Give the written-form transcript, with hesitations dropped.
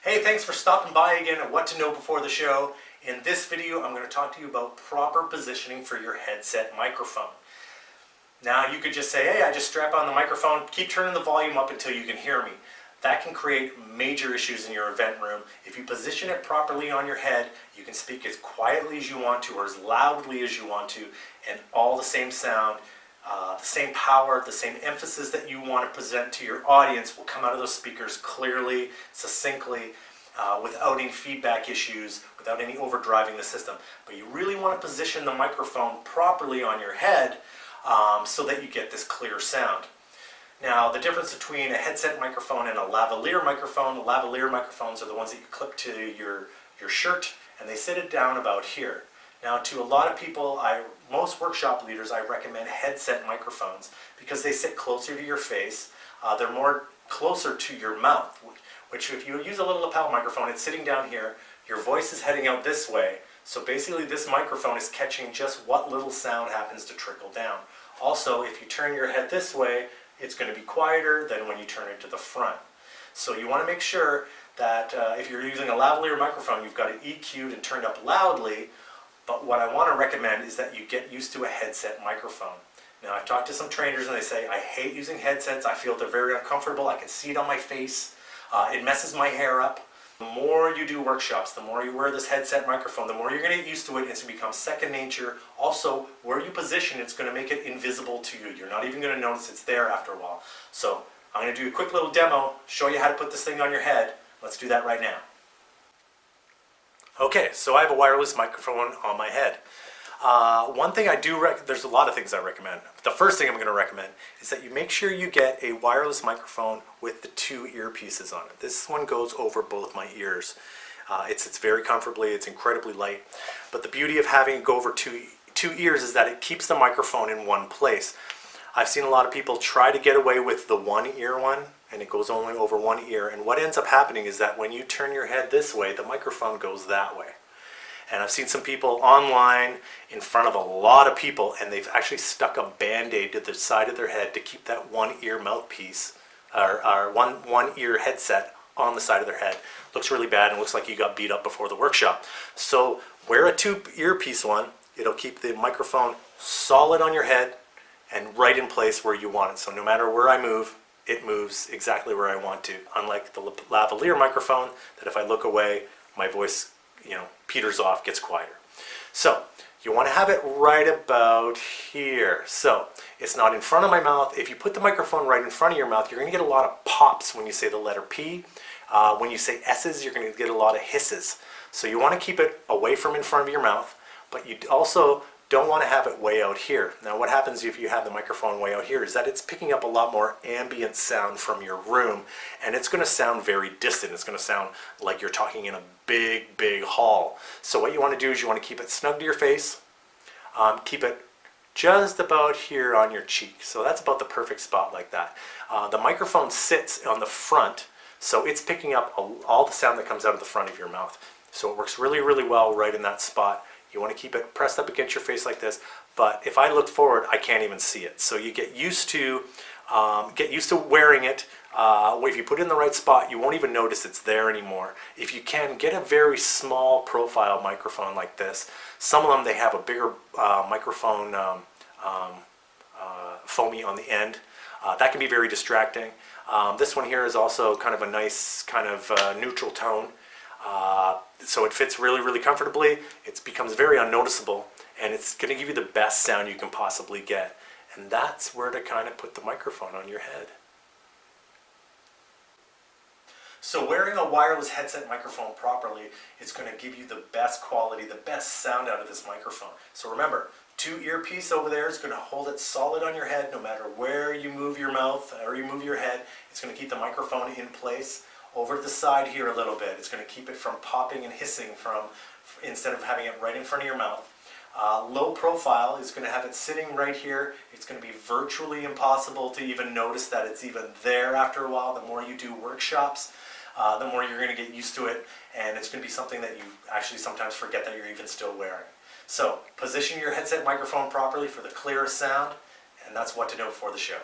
Hey, thanks for stopping by again at What to Know Before the Show. In this video, I'm going to talk to you about proper positioning for your headset microphone. Now, you could just say, hey, I just strap on the microphone, keep turning the volume up until you can hear me. That can create major issues in your event room. If you position it properly on your head, you can speak as quietly as you want to or as loudly as you want to, and all the same sound, the same power, the same emphasis that you want to present to your audience will come out of those speakers clearly, succinctly, without any feedback issues, without any overdriving the system. But you really want to position the microphone properly on your head so that you get this clear sound. Now, the difference between a headset microphone and a lavalier microphone, the lavalier microphones are the ones that you clip to your shirt, and they sit it down about here. Now, to a lot of people, most workshop leaders, I recommend headset microphones because they sit closer to your face. They're more closer to your mouth, which if you use a little lapel microphone, it's sitting down here, your voice is heading out this way. So basically this microphone is catching just what little sound happens to trickle down. Also, if you turn your head this way, it's going to be quieter than when you turn it to the front. So you want to make sure that if you're using a lavalier microphone, you've got it EQ'd and turned up loudly. But what I want to recommend is that you get used to a headset microphone. Now, I've talked to some trainers and they say, I hate using headsets. I feel they're very uncomfortable. I can see it on my face. It messes my hair up. The more you do workshops, the more you wear this headset microphone, the more you're going to get used to it. It's going to become second nature. Also, where you position it's going to make it invisible to you. You're not even going to notice it's there after a while. So I'm going to do a quick little demo, show you how to put this thing on your head. Let's do that right now. Okay, so I have a wireless microphone on my head. One thing I do there's a lot of things I recommend. The first thing I'm going to recommend is that you make sure you get a wireless microphone with the two earpieces on it. This one goes over both my ears. It sits very comfortably, it's incredibly light. But the beauty of having it go over two ears is that it keeps the microphone in one place. I've seen a lot of people try to get away with the one ear one, and it goes only over one ear. And what ends up happening is that when you turn your head this way, the microphone goes that way. And I've seen some people online in front of a lot of people, and they've actually stuck a Band-Aid to the side of their head to keep that one ear mouthpiece, or one ear headset on the side of their head. Looks really bad and looks like you got beat up before the workshop. So wear a two earpiece one. It'll keep the microphone solid on your head and right in place where you want it. So no matter where I move, it moves exactly where I want to. Unlike the lavalier microphone, that if I look away, my voice, peters off, gets quieter. So you want to have it right about here. So it's not in front of my mouth. If you put the microphone right in front of your mouth, you're going to get a lot of pops when you say the letter P. When you say S's, you're going to get a lot of hisses. So you want to keep it away from in front of your mouth, but you also don't want to have it way out here. Now what happens if you have the microphone way out here is that it's picking up a lot more ambient sound from your room, and it's going to sound very distant. It's going to sound like you're talking in a big, big hall. So what you want to do is you want to keep it snug to your face, keep it just about here on your cheek. So that's about the perfect spot like that. The microphone sits on the front, so it's picking up all the sound that comes out of the front of your mouth. So it works really, really well right in that spot. You want to keep it pressed up against your face like this, but if I look forward, I can't even see it. So you get used to wearing it. If you put it in the right spot, you won't even notice it's there anymore. If you can, get a very small profile microphone like this. Some of them, they have a bigger microphone foamy on the end. That can be very distracting. This one here is also kind of a nice kind of neutral tone. So it fits really, really comfortably. It becomes very unnoticeable, and it's going to give you the best sound you can possibly get. And that's where to kind of put the microphone on your head. So wearing a wireless headset microphone properly is going to give you the best quality, the best sound out of this microphone. So remember, two earpiece over there is going to hold it solid on your head no matter where you move your mouth or you move your head. It's going to keep the microphone in place. Over to the side here a little bit. It's going to keep it from popping and hissing instead of having it right in front of your mouth. Low profile is going to have it sitting right here. It's going to be virtually impossible to even notice that it's even there after a while. The more you do workshops, the more you're going to get used to it, and it's going to be something that you actually sometimes forget that you're even still wearing. So position your headset microphone properly for the clearest sound, and that's what to know before the show.